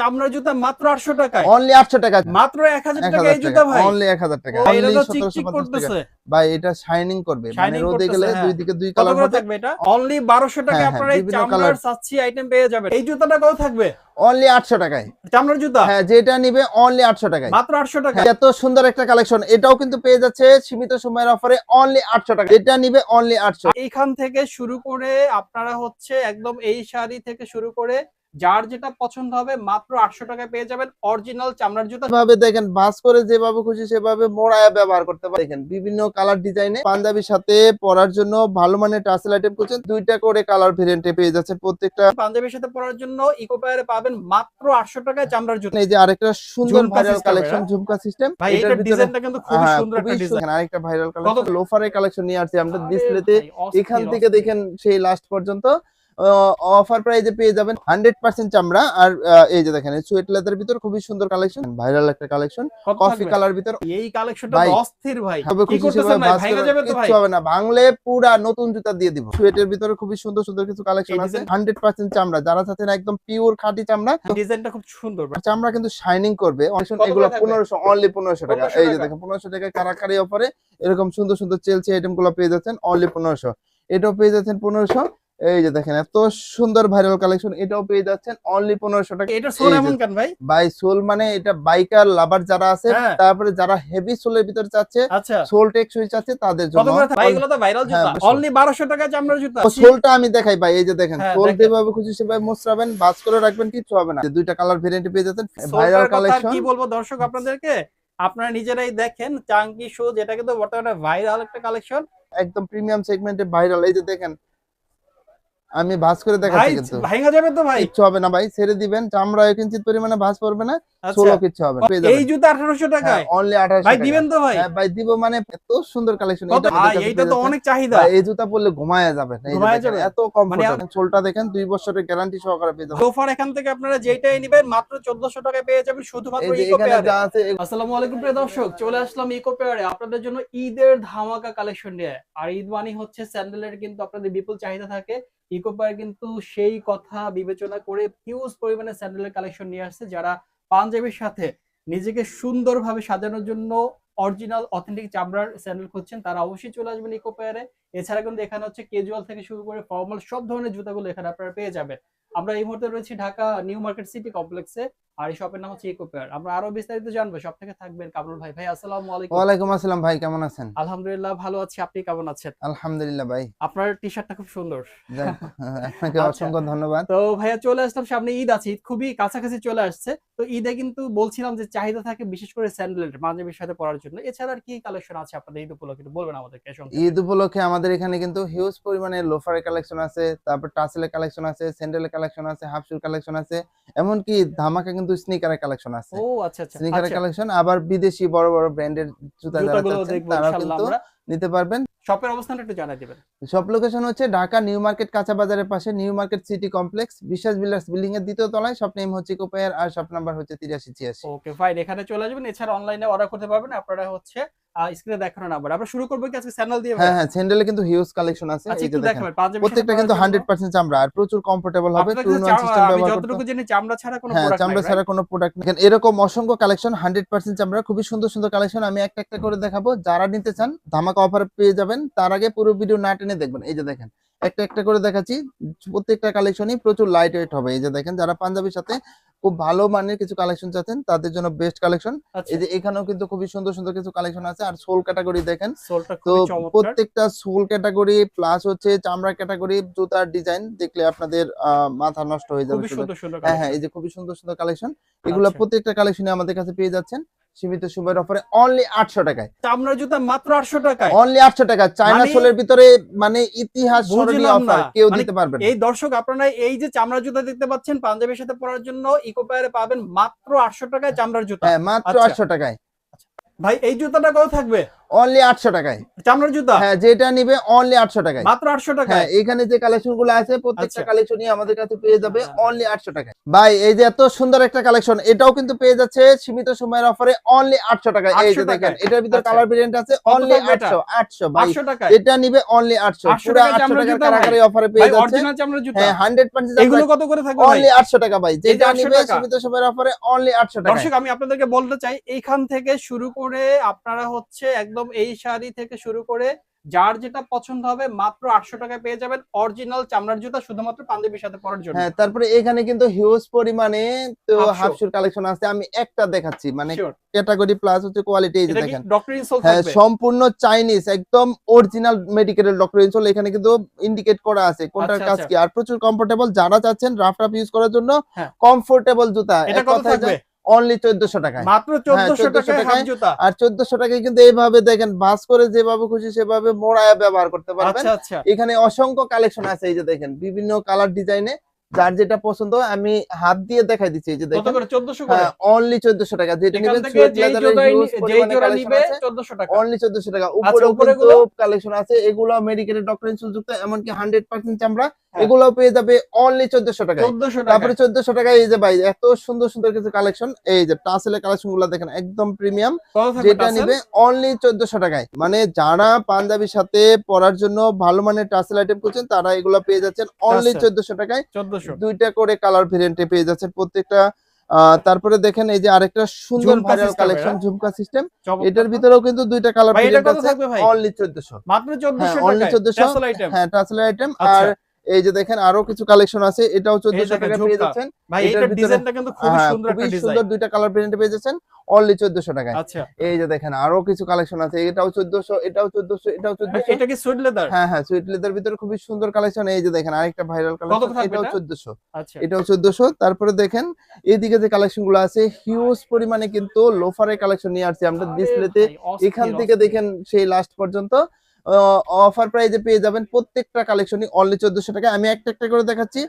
চামড়ার জুতা মাত্র 800 টাকায়, অনলি 800 টাকা, মাত্র 1000 টাকা এই জুতা ভাই, অনলি 1000 টাকা, এটা অনলি তো 1750 চিকচিক টাকা করতেছে ভাই। এটা শাইনিং করবে, মানে শাইনিং রোদে করতেছে, গেলে হ্যাঁ। দুই দিকে দুই কত কালার করে হবে। থাকবে এটা? অনলি 1200 টাকা হ্যাঁ, আপনারা এই বিভিন্ন চামড়ার কালার। সাচ্চি আইটেম পেয়ে যাবেন। এই জুতাটা কত থাকবে? অনলি 800 টাকায় চামড়ার জুতা হ্যাঁ, যেটা নিবে অনলি 800 টাকায়, মাত্র 800 টাকা। এত সুন্দর একটা কালেকশন, এটাও কিন্তু পেয়ে যাচ্ছে সীমিত সময়ের অফারে অনলি 800 টাকা, এটা নিবে অনলি 800। এইখান থেকে শুরু করে আপনারা হচ্ছে একদম এই শাড়ি থেকে শুরু করে যার যেটা পছন্দ হবে মাত্র 800 টাকায় পেয়ে যাবেন অরিজিনাল চামড়ার জুতা। ভাবে দেখেন, ভাঁজ করে যেভাবে খুশি সেভাবে মোড়ায়া ব্যবহার করতে পারেন। দেখেন বিভিন্ন কালার ডিজাইনে পাঞ্জাবির সাথে পরার জন্য ভালো মানের টাসেল আইটেম করছেন, দুইটা করে কালার ভেরিয়েন্টে পেয়ে যাচ্ছে প্রত্যেকটা। পাঞ্জাবির সাথে পরার জন্য ইকো পায়ারে পাবেন মাত্র 800 টাকায় চামড়ার জুতা। এই যে আরেকটা সুন্দর ঝুমকা ভাইরাল system কালেকশন, এর, ঝুমকা সিস্টেম। ভাই এটার এটার ভিতরে ডিজাইনটা কিন্তু খুবই সুন্দর একটা খুবই ডিজাইন। আরেকটা ভাইরাল কালেকশন, লোফারের কালেকশন নিয়ে আসছি আমরা আরে ডিসপ্লেতে। ভাই, অস্থির, এখান থেকে অস্থির। দেখেন সেই লাস্ট পর্যন্ত অফার প্রাইসে পেয়ে যাবেন 100% চামড়া। আর এই যে দেখেন সুয়েট লেদার ভিতর খুবই সুন্দর কালেকশন, ভাইরাল একটা কালেকশন, কত কফি থাকবে? কালার ভিতর। এই কালেকশনটা ভাই, অস্থির ভাই। তবে কি খুশি করতেছেন সেভাবে ভাই? ভাঁজ ভাঙা করে যাবে তো ভাই? কিচ্ছু হবে না, ভাঙলে পুরা নতুন জুতা দিয়ে দিব। সুয়েটের ভিতরে খুবই সুন্দর সুন্দর কিছু কালেকশন এই আছে, ডিজাইন 100% চামড়া, যারা চাচ্ছেন একদম পিওর খাঁটি চামড়া। ডিজাইনটা খুব সুন্দর ভাই। চামড়া কিন্তু শাইনিং করবে। কত এগুলো করে থাকবে? 1500, অনলি 1500 টাকা। 1500 এই যে টাকা। দেখেন 1500 টাকায় কারাকারি অফারে এরকম সুন্দর সুন্দর চেলসি আইটেম গুলো পেয়ে যাচ্ছেন অনলি 1500। এটাও পেয়ে যাচ্ছেন 1500। এই যে দেখেন এত সুন্দর ভাইরাল কালেকশন, এটাও পেয়ে যাচ্ছেন অনলি 1500 টাকা। এটা সোল এই যে এমন কেন ভাই? বাই সোল, মানে এটা বাইকার লাভার যারা আছে, হ্যাঁ। তারপরে যারা হেভি সোলের ভিতরে চাচ্ছে, আচ্ছা, সোল টেকসই চাচ্ছে তাদের কত জন্য। করে থাকবে? ভাই এগুলো তো ভাইরাল হ্যাঁ, জুতা। অনলি 1200 টাকায় চামড়ার জুতা। সোলটা আমি দেখাই ভাই, এই যে দেখেন হ্যাঁ, সোল দেখেন। যেভাবে খুশি সেভাবে মোছরাবেন, ভাঁজ করে রাখবেন, কিচ্ছু হবে না। দুইটা কালার ভেরিয়েন্ট পেয়ে যাচ্ছেন, ভাইরাল সোলটার কথা আর কালেকশন। কি বলবো দর্শক আপনাদেরকে, আপনারা নিজেরাই দেখেন। চাঙ্কি শু যেটা কিন্তু বর্তমানে ভাইরাল একটা কালেকশন। একদম প্রিমিয়াম সেগমেন্টে ভাইরাল। এই যে দেখেন আমি ভাঁজ করে ভাই দেখাচ্ছি, কিন্তু ভাঙা যাবে তো ভাই? কিচ্ছু হবে না ভাই, ছেড়ে দিবেন, চামড়া কিঞ্চিত পরিমাণে ভাঁজ পড়বে না, আচ্ছা, সোলো কিচ্ছু হবে না, পেয়ে এই যাবেন জুতা 1800 টাকায় অনলি 1800 ভাই টাকা। দিবেন তো ভাই? হ্যাঁ ভাই দিব, মানে এত সুন্দর কালেকশন। কত ভাই? এইটা তো অনেক চাহিদা। এই জুতা পরলে ঘুমায়া যাবেন, এই যে ঘুমায়া দেখেন যাবে? এত কমফোর্টেবল। সোলটা দেখেন 2 বছরের গ্যারান্টি সহকারে পেয়ে যাবেন। লোফার এখান থেকে আপনারা যেটাই নেবেন মাত্র 1400 টাকায় পেয়ে যাবেন শুধুমাত্র এই যে ইকো এখানে পেয়ারে। যা আছে আসসালামু আলাইকুম প্রিয় দর্শক, চলে আসলাম ইকো পেয়ারে আপনাদের জন্য ঈদের ধামাকা কালেকশন নিয়ে। আর ঈদ মানে হচ্ছে স্যান্ডেলের কিন্তু আপনাদের বিপুল চাহিদা থাকে। ইকো পেয়ার কিন্তু সেই কথা বিবেচনা করে হিউজ পরিমাণে স্যান্ডেলের কালেকশন নিয়ে আসছে। যারা পাঞ্জাবির সাথে নিজেকে সুন্দরভাবে সাজানোর জন্য অরিজিনাল অথেন্টিক চামড়ার স্যান্ডেল খুঁজছেন, তারা অবশ্যই চলে আসবেন ইকো পেয়ারে। এছাড়া কিন্তু এখানে হচ্ছে ক্যাজুয়াল থেকে শুরু করে ফর্মাল সব ধরনের জুতাগুলো এখানে আপনারা পেয়ে যাবেন। আমরা এই মুহূর্তে রয়েছি ঢাকা নিউ মার্কেট সিটি কমপ্লেক্সে। আর এই শপের নাম হচ্ছে ইকো পেয়ার। আমরা আরো বিস্তারিত জানবো, সব থেকে থাকবেন কামরুল ভাই। ভাই আসসালামু আলাইকুম। ওয়ালাইকুম আসসালাম ভাই, কেমন আছেন? আলহামদুলিল্লাহ ভালো আছি, আপনি কেমন আছেন? আলহামদুলিল্লাহ ভাই। আপনার টি শার্টটা খুব সুন্দর। যাক, আপনাকে আচ্ছা, অসংখ্য ধন্যবাদ। তো ভাইয়া চলে আসলাম, সামনে ঈদ আছে, ঈদ খুবই কাছাকাছি চলে আসছে। তো ঈদে কিন্তু বলছিলাম যে চাহিদা থাকে বিশেষ করে স্যান্ডেলের পাঞ্জাবির সাথে পরার জন্য। এছাড়া আর কি কালেকশন আছে আপনাদের ঈদ উপলক্ষে একটু বলবেন আমাদেরকে সংক্ষেপে? ঈদ উপলক্ষে আমাদের এখানে কিন্তু হিউজ পরিমাণে লোফারের কালেকশন আছে, তারপর টাসেলের কালেকশন আছে, স্যান্ডেলের কালেকশন আছে, হাফ শুর কালেকশন আছে, এমনকি ধামাকা কিন্তু স্নিকারের কালেকশন আছে। ও আচ্ছা আচ্ছা স্নিকারের আচ্ছা, কালেকশন, আবার বিদেশি বড় বড় ব্র্যান্ডের জুতা যারা জুতাগুলো চাচ্ছেন দেখবো তারাও ইনশাআল্লাহ কিন্তু আমরা। নিতে পারবেন। শপের অবস্থানটা একটু জানাই দিবেন। সব লোকেশন হচ্ছে ঢাকা নিউ মার্কেট কাঁচা বাজারের পাশে নিউ মার্কেট সিটি কমপ্লেক্স, বিশ্বাস বিল্ডার্স বিল্ডিং এর দ্বিতীয় তলায়। শপ নেম হচ্ছে ইকো পেয়ার আর শপ নাম্বার হচ্ছে 8386। ওকে ফাইন, এখানে চলে আসবেন। এছাড়া অনলাইনে অর্ডার করতে পারবেন আপনারা হচ্ছে স্ক্রিনে দেখানো নাম্বার। আমরা শুরু করব কি আজকে স্যান্ডেল দিয়ে ভাই? হ্যাঁ হ্যাঁ, স্যান্ডেলে কিন্তু হিউজ কালেকশন আছে। আচ্ছা এই যে একটু দেখেন দেখাবেন পাঞ্জাবির সাথে প্রত্যেকটা পরার কিন্তু জন্য। 100% চামড়া আর প্রচুর কমফোর্টেবল হবে। আপনার টু ইন কাছে ওয়ান সিস্টেম আমি ব্যবহার করতে। যতটুকু জানি চামড়া ছাড়া কোনো হ্যাঁ, প্রোডাক্ট নাই চামড়া ছাড়া রাইট? কোনো প্রোডাক্ট নেই। এরকম অসংখ্য কালেকশন 100% চামড়া, খুবই সুন্দর সুন্দর কালেকশন। আমি একটা একটা করে দেখাবো, যারা নিতে চান ধামাকা অফার পেয়ে যাবেন। তার আগে পুরো ভিডিও না টেনে দেখবেন। এই যে দেখেন একটা একটা করে দেখাচ্ছি, প্রত্যেকটা কালেকশনই প্রচুর লাইট ওয়েট হবে। এই যে দেখেন যারা পাঞ্জাবির সাথে খুব ভালো মানের কিছু কালেকশন চাচ্ছেন তাদের জন্য বেস্ট কালেকশন। আচ্ছা, এই যে এখানেও কিন্তু খুবই সুন্দর সুন্দর কিছু কালেকশন আছে। আর সোল ক্যাটাগরি দেখেন, সোলটা তো খুবই চমৎকার। প্রত্যেকটা সোল ক্যাটাগরি প্লাস হচ্ছে চামড়া ক্যাটাগরি জুতার ডিজাইন দেখলে আপনাদের মাথা নষ্ট হয়ে যাবে খুবই শুধু। সুন্দর সুন্দর হ্যাঁ হ্যাঁ, কালেকশন। এই যে খুবই সুন্দর সুন্দর কালেকশন, এগুলো আচ্ছা, প্রত্যেকটা কালেকশনে আমাদের কাছে পেয়ে যাচ্ছেন সীমিত সময়ের অফারে অনলি 800 টাকায়। চামড়ার জুতা মাত্র 800 টাকায়। অনলি 800 টাকা, চায়না মানে সোলের ভিতরে, মানে ইতিহাস স্মরণীয় বুঝলাম না। অফার, কেউ মানে দিতে পারবে না। এই দর্শক আপনারা এই যে চামড়ার জুতা দেখতে পাচ্ছেন পাঞ্জাবির সাথে পরার জন্য ইকো পেয়ারে পাবেন মাত্র 800 টাকায় চামড়ার জুতা। হ্যাঁ, মাত্র আচ্ছা 800 টাকায়। ভাই এই জুতাটা কত থাকবে? অনলি 800 টাকায়। চামড়ার জুতা হ্যাঁ, যেটা নিবে অনলি 800 টাকায়। মাত্র 800 হ্যাঁ, টাকায়। এখানে যে কালেকশন গুলো আছে প্রত্যেকটা আচ্ছা। কালেকশনই আমাদের কাছে পেয়ে যাবে অনলি 800 টাকায়। ভাই এই যে এত সুন্দর একটা কালেকশন, এটাও কিন্তু পেয়ে যাচ্ছে সীমিত সময়ের অফারে অনলি 800 টাকায়। এই 800 যে দেখেন, টাকায়। এটার ভিতরে আচ্ছা। কালার ভেরিয়েন্ট আছে কত অনলি থাকবে এটা? 800 ভাই। 800 টাকায়। এটা নিবে অনলি 800 800 পুরো টাকায় 800 চামড়ার টাকার জুতা ভাই। কারাকারি অফারে ভাই পেয়ে যাচ্ছে। অরিজিনাল চামড়ার জুতা। হ্যাঁ, 100% এগুলো কত করে থাকবে ভাই? অনলি 800 টাকা ভাই। এই যে যেটা 800 নিবে টাকা। সীমিত সময়ের অফারে অনলি 800 টাকায়। দর্শক আমি আপনাদেরকে বলতে চাই এইখান থেকে শুরু করে আপনারা হচ্ছে একদম এই শাড়ি থেকে শুরু করে যার যেটা পছন্দ হবে মাত্র 800 টাকায় পেয়ে যাবেন অরিজিনাল চামড়ার জুতা শুধুমাত্র পাঞ্জাবির সাথে পরার জন্য। হ্যাঁ, তারপরে এখানে কিন্তু হিউজ পরিমাণে তো হাফ হাফ শু। শুর কালেকশন আছে। আমি একটা দেখাচ্ছি, মানে Sure। ক্যাটাগরি প্লাস হচ্ছে কোয়ালিটি। এই যে এটা কি দেখেন, ডক্টর ইনসোল হ্যাঁ, থাকবে? সম্পূর্ণ চাইনিজ একদম অরিজিনাল মেডিকেল ডক্টর ইনসোল এখানে কিন্তু ইন্ডিকেট করা আছে কোনটার আচ্ছা, কাজ আচ্ছা। কি। আর প্রচুর কমফোর্টেবল, যারা চাচ্ছেন রাফ টাফ ইউজ করার জন্য হ্যাঁ। কমফোর্টেবল জুতা, এটা এক কত কথায় থাকবে? অনলি 1400 টাকায়। মাত্র হ্যাঁ, 1400 1400 টাকায় হাফ টাকায়। জুতা। আর 1400 টাকায় কিন্তু এইভাবে দেখেন বাস করে যেভাবে খুশি সেভাবে মোড়ায় ব্যবহার করতে পারবেন। আচ্ছা, আচ্ছা। এখানে অসংখ্য কালেকশন আছে। এই যে দেখেন, বিভিন্ন কালার ডিজাইনে যার যেটা পছন্দ আমি হাত দিয়ে দেখাই দিচ্ছি। এই যে কত দেখেন, করে? 1400 করে? হ্যাঁ, অনলি 1400 টাকা। যেটা এখান নিবেন থেকে সুয়েট যেই লেদারের হিউজ যেই পরিমাণে জোড়া কালেকশন নিবে আছে 1400 টাকা। অনলি 1400 টাকা। আচ্ছা, উপরেও উপরে কিন্তু গুলো? কালেকশন আছে, এগুলো মেডিকেলের ডক্টর ইনসুল যুক্ত, এমনকি 100% চামড়া। হ্যাঁ। এগুলোও পেয়ে যাবে অনলি 1400 টাকায়। 1400 তারপরে টাকায়। 1400 টাকায় এই যে ভাই এত সুন্দর সুন্দর কিছু কালেকশন। এই যে টাসেলের কালেকশন গুলো দেখেন একদম প্রিমিয়াম, কত থাকবে যেটা টাসেল? নিবে অনলি 1400 টাকায়। মানে যারা পাঞ্জাবির সাথে পরার জন্য ভালো মানের টাসেল আইটেম খুঁজছেন তারা এগুলো পেয়ে যাচ্ছেন অনলি টাসেল। 1400 টাকায়। 1400। দুইটা করে কালার ভেরিয়েন্টে পেয়ে যাচ্ছেন প্রত্যেকটা। তারপরে দেখেন এই যে আরেকটা সুন্দর ঝুমকা ভাইরাল সিস্টেমের, কালেকশন হ্যাঁ? ঝুমকা সিস্টেম। চমৎকার এটার তো। ভিতরেও কিন্তু দুইটা কালার ভাই এটা ভেরিয়েন্ট কত আছে থাকবে ভাই? অনলি 1400। মাত্র হ্যাঁ, 1400 অনলি টাকায় 1400। Tassel item. হ্যাঁ, টাসেল আইটেম। আচ্ছা। আর এই যে দেখেন আরো কিছু কালেকশন আছে, এটাও এই 1400 দেখেন টাকায় পেয়ে ঝুমকা। যাচ্ছেন। ভাই এটার এটার ভিতরে ডিজাইনটা কিন্তু খুবই হ্যাঁ, সুন্দর খুবই একটা সুন্দর ডিজাইন। দুইটা কালার ভেরিয়েন্টে পেয়ে যাচ্ছেন অনলি 1400 টাকায়। আচ্ছা। এই যে দেখেন আরো কিছু কালেকশন আছে, এটাও 1400, এটাও 1400, এটাও ভাই 1400। এটা কি সুইট লেদার? হ্যাঁ, হ্যাঁ, সুইট লেদার ভিতরে খুবই সুন্দর কালেকশন। এই যে দেখেন আরেকটা ভাইরাল কত কালেকশন, থাকবে এটাও এটা? 1400। আচ্ছা। এটাও 1400। তারপরে দেখেন এদিকে যে কালেকশন গুলো আছে হিউজ পরিমাণে কিন্তু লোফারের কালেকশন নিয়ে আসছি আমরা আরে ডিসপ্লেতে। ভাই এখান অস্থির, থেকে অস্থির। দেখেন সেই লাস্ট পর্যন্ত অফার প্রাইজে পেয়ে যাবেন প্রত্যেকটা কালেকশনই অনলি 1400 টাকা। আমি একটা একটা করে দেখাচ্ছি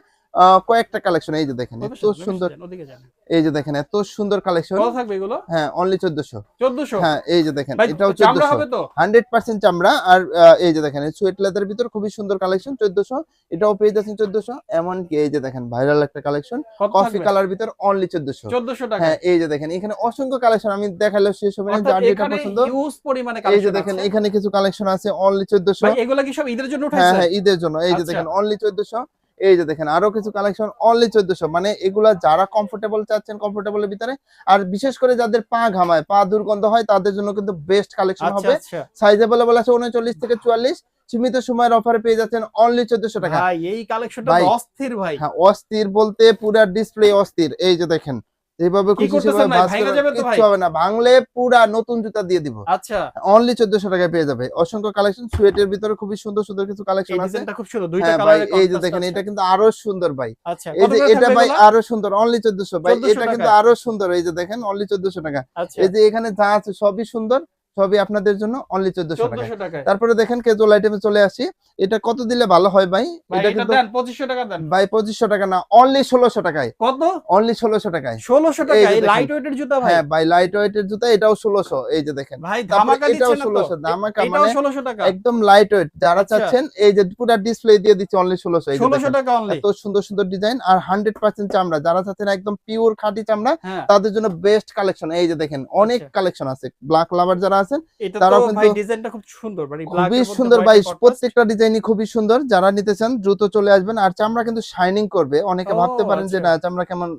কয়েকটা কালেকশন। এই যে দেখেন ওই এত পাশে যান, ওই পাশে সুন্দর, যান, ওদিকে যান। এই যে দেখেন এত সুন্দর কালেকশন। কত থাকবে এগুলো? হ্যাঁ, অনলি 1400। 1400। হ্যাঁ, এই যে দেখেন ভাই এটাও চামড়া 1400, হবে তো? 100% চামড়া। আর এই যে দেখেন সুয়েট লেদারের ভিতর খুবই সুন্দর কালেকশন 1400। এটাও পেয়ে যাচ্ছেন 1400। এমনকি এই যে দেখেন ভাইরাল একটা কালেকশন কত কফি থাকবে? কালার ভিতর অনলি 1400। 1400 হ্যাঁ, টাকায়। এই যে দেখেন এখানে অসংখ্য কালেকশন আমি দেখালেও শেষ হবে না, অর্থাৎ যার যেটা এখানে পছন্দ। হিউজ পরিমাণে এই যে কালেকশন দেখেন আছে। এখানে কিছু কালেকশন আছে অনলি 1400। ভাই এগুলা কি সব ঈদের জন্য হ্যাঁ, উঠাইছেন? হ্যাঁ, ঈদের জন্য। এই যে আচ্ছা। দেখেন অনলি 1400। এই যে দেখেন আরো কিছু কালেকশন অনলি 1400। মানে এগুলা যারা কমফোর্টেবল চাচ্ছেন কমফোর্টেবলের ভিতরে, আর বিশেষ করে যাদের পা ঘামায়, পা দুর্গন্ধ হয় তাদের জন্য কিন্তু বেস্ট কালেকশন আচ্ছা, হবে। আচ্ছা। সাইজ अवेलेबल আছে 39 থেকে 44। সীমিত সময়ের অফারে পেয়ে যাচ্ছেন অনলি 1400 টাকা। ভাই এই কালেকশনটা ভাই তো অস্থির ভাই। হ্যাঁ, অস্থির বলতে পুরা ডিসপ্লে অস্থির। এই যে দেখেন যেভাবে কি খুশি করতেছেন সেভাবে ভাই? ভাঁজ ভাইঙ্গা করে যাবে তো ভাই? কিচ্ছু হবে না, ভাঙলে পুরা নতুন জুতা দিয়ে দিব। আচ্ছা। অনলি 1400 টাকায় পেয়ে যাবে। অসংখ্য কালেকশন সুয়েটের ভিতরে খুবই সুন্দর সুন্দর কিছু এই কালেকশন আছে। ডিজাইনটা খুব সুন্দর। দুইটা হ্যাঁ ভাই, কালারের এই যে কন্ট্রাস্ট দেখেন আছে। এটা কিন্তু আরো সুন্দর ভাই। আচ্ছা। এই কত যে করে এটা থাকবে ভাই এগুলা? আরো সুন্দর অনলি 1400 ভাই। 1400 এটা কিন্তু টাকায়। আরো সুন্দর। এই যে দেখেন অনলি 1400 টাকা। আচ্ছা। এই যে এখানে যা আছে সবই সুন্দর, সবই আপনাদের জন্য অনলি 1400 টাকায়। 1400 টাকায়। তারপরে দেখেন ক্যাজুয়াল আইটেমে চলে আসি। এটা কত দিলে ভালো হয় ভাই? ভাই এটা এটা কিন্তু দেন 2500 টাকা দেন। ভাই 2500 টাকা না, অনলি 1600 টাকায়। কত? অনলি 1600 টাকায়। 1600 এই টাকা যে এই দেখেন। লাইট ওয়েটের জুতা ভাই। হ্যাঁ ভাই, লাইট ওয়েটের জুতা, এটাও 1600। এই যে দেখেন ভাই তারপরে ধামাকা এটাও দিচ্ছেন না তো? 1600 ধামাকা। এটাও মানে 1600 টাকা। একদম লাইট ওয়েট যারা আচ্ছা। চাচ্ছেন এই যে পুরো ডিসপ্লে দিয়ে দিচ্ছি অনলি 1600। এই যে 1600 দেখেন টাকা অনলি। এত সুন্দর সুন্দর ডিজাইন আর 100% চামড়া, যারা চাচ্ছেন একদম পিওর খাঁটি চামড়া হ্যাঁ। তাদের জন্য বেস্ট কালেকশন। এই যে দেখেন অনেক আচ্ছা। কালেকশন আছে। ব্ল্যাক লাভার যারা আছেন এটা তো তারাও ভাই কিন্তু ডিজাইনটা খুব সুন্দর। মানে ব্ল্যাক খুবই এর মধ্যে সুন্দর হোয়াইট ভাই, এর কন্ট্রাস্ট। প্রত্যেকটা ডিজাইনই খুবই সুন্দর। যারা নিতে চান দ্রুত চলে আসবেন। আর চামড়া কিন্তু শাইনিং করবে। অনেকে ও ভাবতে পারেন যে আচ্ছা। না চামড়া কেমন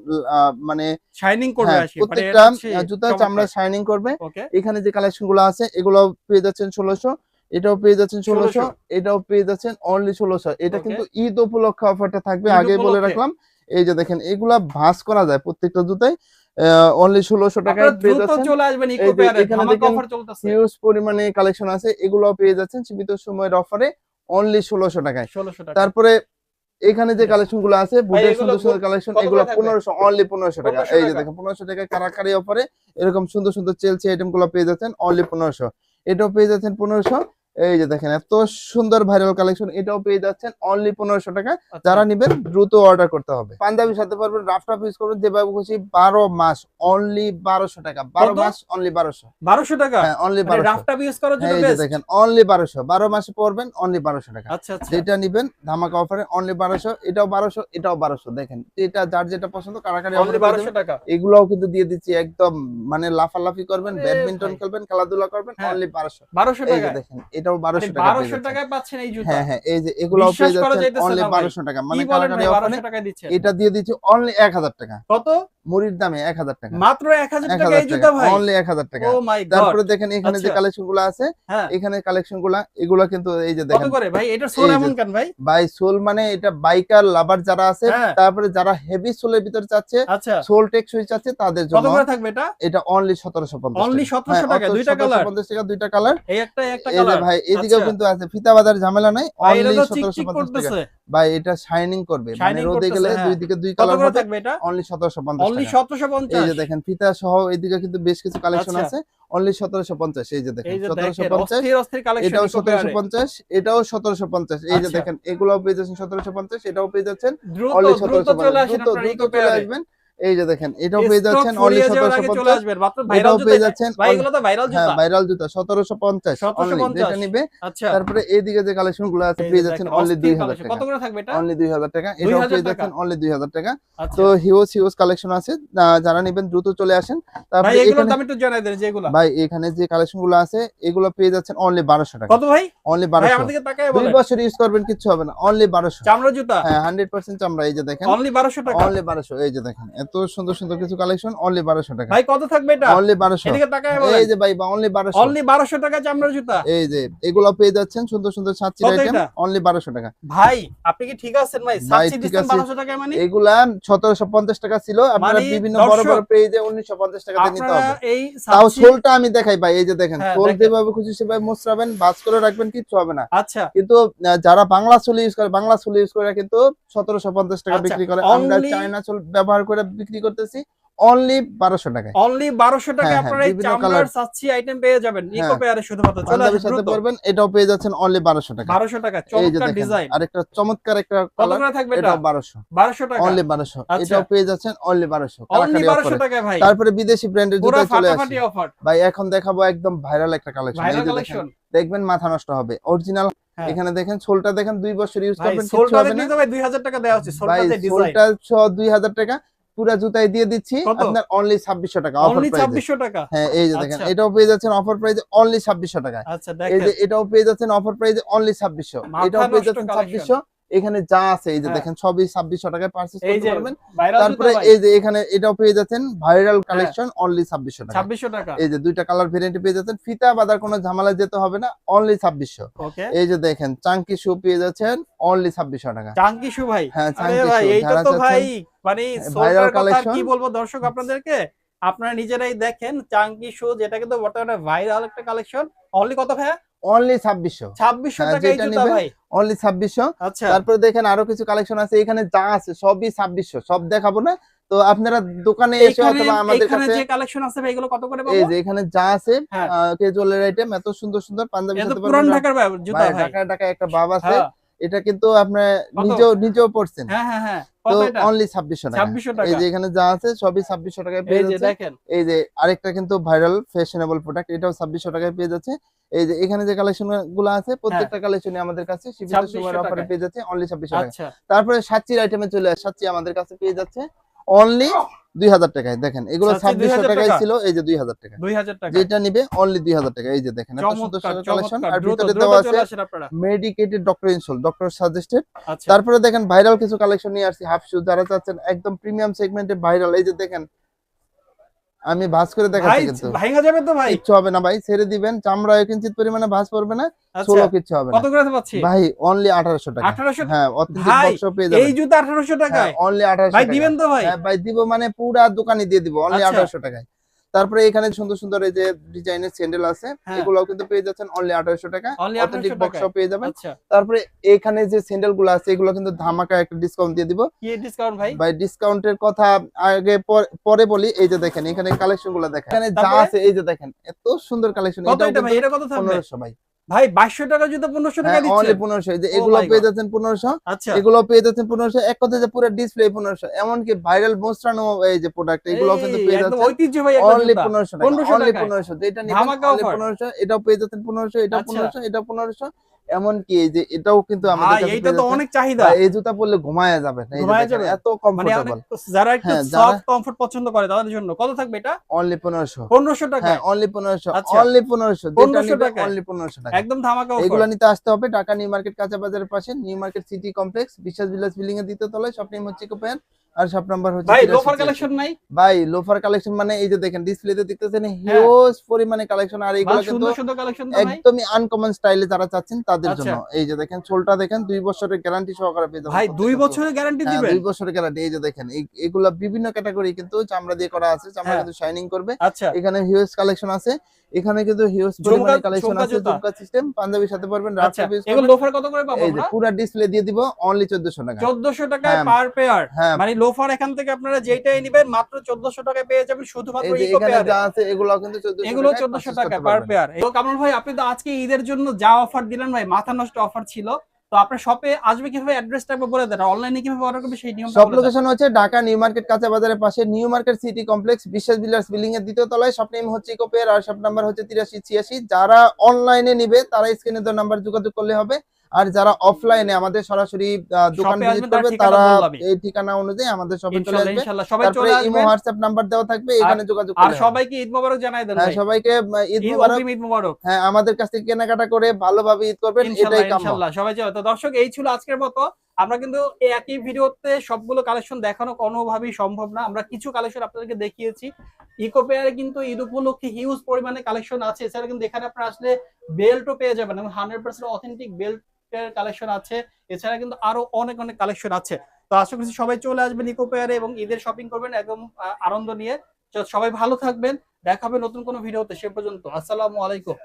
মানে শাইনিং করবে হ্যাঁ, আসি। মানে প্রত্যেকটা এটা হচ্ছে জুতা চমৎকার। চামড়া শাইনিং করবে। ওকে। এখানে যে কালেকশন গুলো আছে এগুলো পেয়ে যাচ্ছেন 1600। এটাও পেয়ে যাচ্ছেন 1600। 1600 এটাও পেয়ে যাচ্ছেন অনলি 1600। এটা ওকে। কিন্তু ঈদ উপলক্ষে অফারটা থাকবে, ঈদ আগেই বলে উপলক্ষে। রাখলাম। এই যে দেখেন এগুলা ভাঁজ করা যায় প্রত্যেকটা জুতাই অনলি 1600 টাকায় আপনারা পেয়ে দ্রুত যাচ্ছেন। চলে আসবেন এই ইকো যে পেয়ারে এখানে ধামাকা দেখেন অফার চলতেছে। হিউজ পরিমাণে কালেকশন আছে, এগুলোও পেয়ে যাচ্ছেন সীমিত সময়ের অফারে অনলি 1600 টাকায়। 1600 টাকা। তারপরে এখানে যে কালেকশন গুলো আছে ভাই বুটের এগুলো সুন্দর সুন্দর কালেকশন, কত এগুলো করে থাকবে? 1500 অনলি 1500 টাকা। 1500 এই যে টাকা। দেখেন 1500 টাকা কারাকারি অফারে এরকম সুন্দর সুন্দর চেলসি আইটেম গুলো পেয়ে যাচ্ছেন অনলি 1500। এটাও পেয়ে যাচ্ছেন 1500। এই যে দেখেন এত সুন্দর ভাইরাল কালেকশন, এটাও পেয়ে যাচ্ছেন অনলি 1500 টাকা। আচ্ছা। যারা নিবেন দ্রুত অর্ডার করতে হবে। পাঞ্জাবি সাথে পারবেন, রাফ টাফ ইউজ করবেন যেভাবে খুশি। 12 মাস অনলি 1200 টাকা। 12 মাস অনলি 1200। 1200 টাকা? হ্যাঁ অনলি মানে 1200। রাফটা ইউজ করার জন্য এই যে বেস্ট। দেখেন অনলি 1200, 12 মাসে পড়বেন অনলি 1200 টাকা। আচ্ছা আচ্ছা। যেটা নিবেন ধামাকা অফারে অনলি 1200, এটাও 1200, এটাও 1200। দেখেন এটা যার যেটা পছন্দ কারাকারি অনলি 1200 টাকা। এগুলোও কিন্তু দিয়ে দিচ্ছি একদম, মানে লাফালাফি করবেন, আরে ব্যাডমিন্টন ভাই। খেলবেন, খেলাধুলা করবেন হ্যাঁ। অনলি 1200। 1200 এই যে টাকা। দেখেন এটাও 1200 টাকা পেয়ে 1200 যাচ্ছেন। টাকায় পাচ্ছেন এই জুতা? হ্যাঁ হ্যাঁ, এই যে এগুলোও পেয়ে বিশ্বাস করা যাচ্ছেন যাইতেছে অনলি না ভাই। 1200 টাকা। কি মানে বলেন কারাকারি ভাই, অফারে 1200 টাকায় দিচ্ছেন? এটা দিয়ে দিচ্ছি অনলি 1000 টাকা। কত? মুড়ির দামে 1000 টাকা। মাত্র 1000 টাকা 1000 এই জুতা টাকা, ভাই? অনলি 1000 টাকা। ও মাই গড। তারপরে দেখেন এখানে যে আচ্ছা। কালেকশন গুলো আছে, হ্যাঁ। এখানে কালেকশন গুলা এগুলা কিন্তু এই যে কত দেখেন করে ভাই? এটার সোল এই যে এমন কেন ভাই? বাই সোল, মানে এটা বাইকার লাভার যারা আছে, হ্যাঁ। তারপরে যারা হেভি সোলের ভিতর চাচ্ছে, আচ্ছা। সোল টেকসই চাচ্ছে তাদের কত জন্য করে থাকবে এটা? এটা অনলি 1750 অনলি টাকা। 1700 টাকা, দুইটা কালার। 1750 টাকা, দুইটা কালার। এই একটা এই যে কালার। ভাই এদিকেও আচ্ছা। কিন্তু আছে, ফিতা বাঁধার ঝামেলা নাই, ভাই এটা অনলি তো চিকচিক 1750 টাকা। করতেছে। ভাই এটা শাইনিং করবে, মানে শাইনিং রোদে গেলে করতেছে, হ্যাঁ। দুই দিকে দুই কত কালার করে হবে, থাকবে এটা? অনলি 1750 অনলি টাকা। 1750। এই যে দেখেন ফিতা সহ এদিকে কিন্তু বেশ কিছু কালেকশন আচ্ছা। আছে, অনলি 1750। এই যে দেখেন এই যে দেখেন 1750, অস্থির অস্থির কালেকশন এটাও ইকো পেয়ারে। 1750, এটাও 1750। এই যে আচ্ছা। দেখেন এগুলাও পেয়ে যাচ্ছেন 1750, এটাও পেয়ে যাচ্ছেন দ্রুত অনলি দ্রুত 1750। চলে আসেন দ্রুত আপনার দ্রুত ইকো চলে পেয়ারে। আসবেন। এই যে দেখেন এটাও পেয়ে স্টক যাচ্ছেন অনলি ফুরিয়ে যাওয়ার আগে চলে 1750। আসবেন। মাত্র ভাইরাল এটাও জুতা পেয়ে যাচ্ছেন ভাই, এগুলো তো ভাইরাল হ্যাঁ জুতা। ভাইরাল জুতা 1750 অনলি, 1750। যেটা নিবে। আচ্ছা। তারপরে এইদিকে যে কালেকশন গুলো আছে এই পেয়ে যে যাচ্ছেন দেখেন অনলি অস্থির 2000 কালেকশন। টাকা। কত করে থাকবে এটা? অনলি 2000 টাকা। এটাও 2000 পেয়ে টাকা। যাচ্ছেন অনলি 2000 টাকা। আচ্ছা। তো হিউজ কালেকশন আছে, যারা নিবেন দ্রুত চলে আসেন। ভাই তারপরে এগুলোর এখানে দাম একটু জানাই দেন যেগুলো। ভাই এখানে যে কালেকশন গুলো আছে এগুলো পেয়ে যাচ্ছেন অনলি 1200 টাকা। কত ভাই? অনলি ভাই 1200। আমাদেরকে তাকায় 2 বলেন। বছর ইউজ করবেন কিচ্ছু হবে না, অনলি 1200। চামড়া জুতা? হ্যাঁ 100% চামড়া। এই যে দেখেন অনলি 1200 টাকা। অনলি 1200। এই যে দেখেন এত সুন্দর সুন্দর কিছু কালেকশন, অনলি 1200 টাকা। ভাই কত থাকবে এটা? অনলি 1200। এদিকে তাকায় বলেন। এই যে ভাই অনলি 1200। অনলি 1200 টাকা চামড়া জুতা। এই যে এগুলো পেয়ে যাচ্ছেন সুন্দর সুন্দর সাতচির কত আইটেম, এটা? অনলি 1200 টাকা। ভাই আপনি কি ঠিক আছেন ভাই? ভাই সাচ্চি ঠিক দিচ্ছেন আছে। 1200 টাকায় মানে? এগুলা 1750 টাকা ছিল, আপনারা মানে বিভিন্ন বড় বড় দর্শক, পেজে 1950 টাকাতে নিতে আপনারা হবে। এই তাও সাচ্চি সোলটা আমি দেখাই ভাই, এই যে দেখেন হ্যাঁ, সোল দেখেন। যেভাবে খুশি সেভাবে মুছরাবেন, ভাঁজ করে রাখবেন, কিচ্ছু হবে না। আচ্ছা। কিন্তু যারা বাংলা সোল ইউজ করে, বাংলা সোল ইউজ করে কিন্তু 1750 টাকা আচ্ছা, বিক্রি করে। আমরা only- চায়না সোল ব্যবহার করে বিক্রি করতেছি অনলি 1200 টাকায়। অনলি 1200 টাকায় হ্যাঁ, আপনারা এই বিভিন্ন চামড়ার কালার। সাচ্চি আইটেম পেয়ে যাবেন ইকো হ্যাঁ। পেয়ারে শুধুমাত্র। চলে পাঞ্জাবির আসুন সাথে দ্রুত। পরবেন, এটাও পেয়ে যাচ্ছেন অনলি 1200 টাকা। 1200 টাকা এই যে চমৎকার দেখেন ডিজাইন। আরেকটা চমৎকার একটা কত কালার, করে থাকবে এটা? এটাও 1200। 1200 টাকা। অনলি 1200। আচ্ছা। এটাও পেয়ে যাচ্ছেন অনলি 1200 অনলি কালাকারি 1200 অফারে। টাকায় ভাই। তারপরে বিদেশি ব্র্যান্ডের পুরো জুতা চলে আসে ফাটাফাটি অফার। ভাই। এখন দেখাবো একদম ভাইরাল একটা কালেকশন। এই ভাইরাল যে দেখেন, কালেকশন। দেখবেন মাথা নষ্ট হবে, অরিজিনাল। হ্যাঁ। এখানে দেখেন সোলটা দেখেন 2 বছর ইউজ ভাই করবেন কিচ্ছু সোলটা হবে দেখলে না তো ভাই 2000 টাকা দেওয়া উচিত। সোলটা ভাই। যে ডিজাইন। সোলটা 2000 টাকা, পুরা জুতায় দিয়ে দিচ্ছি কত? আপনার অনলি 2600 টাকা অফার অনলি প্রাইসে। 2600 টাকা। হ্যাঁ এই যে দেখেন আচ্ছা। এটাও পেয়ে যাচ্ছেন অফার প্রাইসে অনলি 2600 টাকা। আচ্ছা এই দেখেন। যে এটাও পেয়ে যাচ্ছেন অফার প্রাইসে অনলি 2600। মাথা এটাও পেয়ে নষ্ট যাচ্ছেন কালেকশন। 2600। এখানে যা আছে এই যে হ্যাঁ। দেখেন সবই 2600 টাকায় পারচেজ এই করতে যে পারবেন। ভাইরাল জুতা তারপরে ভাই। এই যে এখানে এটাও পেয়ে যাচ্ছেন ভাইরাল কালেকশন অনলি 2600 টাকা। 2600 টাকা। এই যে দুইটা কালার ভেরিয়েন্ট পেয়ে যাচ্ছেন, ফিতা বাঁধার কোনো ঝামেলা যেতে হবে না, অনলি 2600। ওকে। এই যে দেখেন চাঙ্কি শু পেয়ে যাচ্ছেন অনলি 2600 টাকা। চাঙ্কি শু ভাই। হ্যাঁ আরে চাঙ্কি ভাই শু এইটা যারা তো ভাই চাচ্ছেন মানে ভাইরাল সোলটার কথা আর কালেকশন। কি বলবো দর্শক আপনাদেরকে। আপনারা নিজেরাই দেখেন চাঙ্কি শু যেটা কিন্তু বর্তমানে ভাইরাল একটা কালেকশন। অনলি কত ভাই? অনলি 2600। 2600 হ্যাঁ, টাকা এই যেটা জুতা নিবেন ভাই। অনলি 2600। আচ্ছা। তারপরে দেখেন আরো কিছু কালেকশন আছে, এখানে যা আছে সবই 2600, সব দেখাবো না। তো আপনারা দোকানে এসে এখানে অথবা আমাদের এখানে কাছে যে কালেকশন আছে ভাই এগুলো কত করে এই পাবো? যে এখানে যা আছে হ্যাঁ। ক্যাজুয়ালের আইটেম এত সুন্দর সুন্দর পাঞ্জাবি এটা তো সাথে পুরান পারবেন। ঢাকার জুতা ভাই ভাই। ঢাকা ঢাকা একটা ভাব আছে, হ্যাঁ। এটা কিন্তু আপনার কত? নিজেও পড়ছেন। হ্যাঁ হ্যাঁ হ্যাঁ। তো কত এটা? অনলি 2600 টাকা। 2600 টাকা। এই যে এখানে যা আছে সবই 2600 টাকায় পেয়ে এই যে যাচ্ছে। দেখেন। এই যে আরেকটা কিন্তু ভাইরাল ফ্যাশনেবল প্রোডাক্ট, এটাও 2600 টাকায় পেয়ে যাচ্ছে। এই যে এখানে যে কালেকশন গুলো আছে প্রত্যেকটা কালেকশনই আমাদের কাছে সীমিত 2600 সময়ের অফারে টাকায়। পেয়ে যাচ্ছে অনলি 2600 টাকা। আচ্ছা। তারপরে সাচ্চির আইটেমে চলে আসে, সাচ্চি আমাদের কাছে পেয়ে যাচ্ছে অনলি 2000 টাকায়। দেখেন এগুলো সাচ্চি 2600 2000 টাকায় টাকা? ছিল, এই যে 2000 টাকা। 2000 টাকা। যেটা নিবে অনলি 2000 টাকা। এই যে দেখেন এত সুন্দর চমৎকার সুন্দর কালেকশন। চমৎকার। আর দ্রুত ভিতরে দ্রুত দেওয়া আছে চলে আসেন আপনারা। Medicated doctor insole, doctor suggested. আচ্ছা। তারপরে দেখেন ভাইরাল কিছু কালেকশন নিয়ে আসছি, হাফ শু যারা চাচ্ছেন একদম প্রিমিয়াম সেগমেন্টে ভাইরাল। এই যে দেখেন আমি ভাঁজ করে ভাই দেখাচ্ছি, কিন্তু ভাঙা যাবে তো ভাই? কিচ্ছু হবে না ভাই, ছেড়ে দিবেন, চামড়া কিঞ্চিত পরিমাণে ভাঁজ পড়বে না, আচ্ছা। সোলো কিচ্ছু হবে না কত করে পাচ্ছি? ভাই। অনলি 1800 টাকা। 1800 হ্যাঁ অথেন্টিক ভাই বক্সও পেয়ে এই যাবেন। জুতা 1800 টাকায়? অনলি 1800 ভাই টাকা। দিবেন তো ভাই? হ্যাঁ ভাই দিব, মানে পুরা দোকানে দিয়ে দিব অনলি আচ্ছা। 1800 টাকায়। তারপরে এখানে সুন্দর সুন্দর এই যে ডিজাইনের স্যান্ডেল আছে, হ্যাঁ। এগুলোও কিন্তু পেয়ে যাচ্ছেন অনলি 1800 টাকা। অনলি অথেন্টিক 1800 বক্সও টাকায়। পেয়ে যাবেন। আচ্ছা। তারপরে এখানে যে স্যান্ডেল গুলো আছে এগুলো কিন্তু ধামাকা একটা ডিসকাউন্ট দিয়ে দিব কি ডিসকাউন্ট ভাই? ভাই। ডিসকাউন্টের কথা আগে পরে বলি। এই যে দেখেন এখানে কালেকশন গুলো দেখেন, এখানে যা তারপরে? আছে এই যে দেখেন এত সুন্দর কালেকশন। কত এটাও এটা ভাই? কিন্তু এটা কত থাকবে? 1500 ভাই। ভাই 2200 টাকা জুতা 1500 টাকা হ্যাঁ অনলি দিচ্ছেন? 1500, যে Oh এগুলো my পেয়ে God! যাচ্ছেন 1500, আচ্ছা। এগুলো পেয়ে যাচ্ছেন 1500, এক কথায় যে পুরো ডিসপ্লে 1500, এমনকি ভাইরাল মোস্টানো এই যে প্রোডাক্ট এগুলো কিন্তু এই পেয়ে একদম যাচ্ছেন ঐতিহ্যবাহী একটা অনলি জুতা। 1500 টাকা, 1500 অনলি টাকায় 1500, যেটা নিবেন ধামাকা অনলি অফার। 1500, এটাও পেয়ে যাচ্ছেন 1500, এটা আচ্ছা। 1500, এটা 1500, এমনকি এই যে এটাও কিন্তু আমাদের ভাই কাছে এইটা পেয়ে তো যাচ্ছেন। অনেক চাহিদা। ভাই এই জুতা পরলে ঘুমায়া যাবেন, এই যে ঘুমায়ে দেখেন যাবেন? এত মানে অনেক কমফোর্টেবল। যারা একটু হ্যাঁ যারা সফট কমফোর্ট পছন্দ করে তাদের জন্য কত থাকবে এটা? অনলি 1500, 1500 হ্যাঁ টাকায়। অনলি 1500, আচ্ছা, অনলি 1500, যেটা 1500 নিবে টাকায় অনলি 1500 টাকা। একদম ধামাকা অফার। এগুলা নিতে আসতে হবে ঢাকা নিউ মার্কেট কাঁচা বাজারের পাশে, নিউ মার্কেট সিটি কমপ্লেক্স, বিশ্বাস বিলাস বিল্ডিং এর দ্বিতীয় তলায়। শপ নেম হচ্ছে কোপেন, আর শপ নাম্বার হচ্ছে ভাই 83 লোফার 86। কালেকশন নাই? ভাই লোফার কালেকশন মানে এই যে দেখেন ডিসপ্লেতে দেখতেছেন হ্যাঁ, হিউজ পরিমাণে কালেকশন, আর ভাই এগুলা কিন্তু সুন্দর সুন্দর কালেকশন তো ভাই। একদমই আনকমন স্টাইলে যারা চাচ্ছেন তাদের আচ্ছা। জন্য। এই যে দেখেন সোলটা দেখেন 2 বছরের গ্যারান্টি সহকারে পেয়ে যাবেন ভাই 2 প্রত্যেকটা সোল। বছরের গ্যারান্টি হ্যাঁ দিবেন? 2 বছরের গ্যারান্টি। এই যে দেখেন এগুলা বিভিন্ন ক্যাটাগরি কিন্তু চামড়া দিয়ে করা আছে, চামড়া হ্যাঁ, কিন্তু শাইনিং করবে। আচ্ছা। এখানে হিউজ কালেকশন আছে, এখানে কিন্তু হিউজ ঝুমকা পরিমাণে কালেকশন ঝুমকা আছে, জুতা। জুমকা সিস্টেম, পাঞ্জাবির সাথে পরবেন, রাফ আচ্ছা। টাইপ ইউজ এগুলো করবেন। লোফার কত করে পাবো এই যে আমরা? পুরা ডিসপ্লে দিয়ে দিব অনলি 1400 টাকা। 1400 টাকায় হ্যাঁ পার পেয়ার। হ্যাঁ, মানে লোফার এখান থেকে আপনারা যেটাই নিবেন মাত্র 1400 টাকায় পেয়ে যাবেন শুধুমাত্র এই যে ইকো এখানে পেয়ারে। যা আছে এগুলাও কিন্তু 1400 এগুলো টাকায় 1400 পারচেজ টাকায় করতে পার পারবেন। পেয়ার। তো কামরুল ভাই আপনি তো আজকে ঈদের জন্য যা অফার দিলেন ভাই মাথা নষ্ট অফার ছিল। তো আপনার শপে আসবে কিভাবে অ্যাড্রেসটা একবার বলে দেন। অনলাইনে কিভাবে অর্ডার করবে সেই নিয়মটা সব বলে দেন। লোকেশন হচ্ছে ঢাকা নিউ মার্কেট কাঁচা বাজারের পাশে, নিউ মার্কেট সিটি কমপ্লেক্স, বিশ্বাস বিলাস বিল্ডিং এর দ্বিতীয় তলায়। শপ নেম হচ্ছে ইকোপেয়ার, আর শপ নাম্বার হচ্ছে 83 86। যারা অনলাইনে নিবে তারা স্ক্রিনে দেওয়া নাম্বার যোগাযোগ করলে হবে, আর যারা অফলাইনে আমাদের সরাসরি দোকান শপে ভিজিট আসবেন তার করবে ঠিকানা তারা বললাম আমি। এই ঠিকানা অনুযায়ী আমাদের শপে চলে ইনশাআল্লাহ আসবে। ইনশাআল্লাহ সবাই তারপরে চলে ইমো আসবেন। হোয়াটসঅ্যাপ নাম্বার দেওয়া থাকবে, আর এখানে যোগাযোগ আর করলে হবে। সবাইকে ঈদ মোবারক জানাই দেন হ্যাঁ ভাই। সবাইকে ঈদ ঈদ মোবারক। অগ্রিম ঈদ মোবারক। হ্যাঁ আমাদের কাছ থেকে কেনাকাটা করে ভালোভাবে ঈদ করবেন, ইনশাল্লাহ এটাই কাম্য। ইনশাল্লাহ সবাই চলে। তো দর্শক এই ছিল আজকের মতো। আমরা কিন্তু এই একই ভিডিওতে সবগুলো কালেকশন দেখানো কোনোভাবেই সম্ভব না। আমরা কিছু কালেকশন আপনাদেরকে দেখিয়েছি। ইকো পেয়ারে কিন্তু ঈদ উপলক্ষে হিউজ পরিমাণে কালেকশন আছে। এছাড়া কিন্তু এখানে আপনারা আসলে বেল্টও পেয়ে যাবেন এবং 100% অথেন্টিক বেল্টের কালেকশন আছে। এছাড়া কিন্তু আরো অনেক অনেক কালেকশন আছে। তো আশা করছি সবাই চলে আসবেন ইকো পেয়ারে এবং ঈদের শপিং করবেন একদম আনন্দ নিয়ে। তো সবাই ভালো থাকবেন। দেখা হবে নতুন কোনো ভিডিওতে। সে পর্যন্ত আসসালামু আলাইকুম।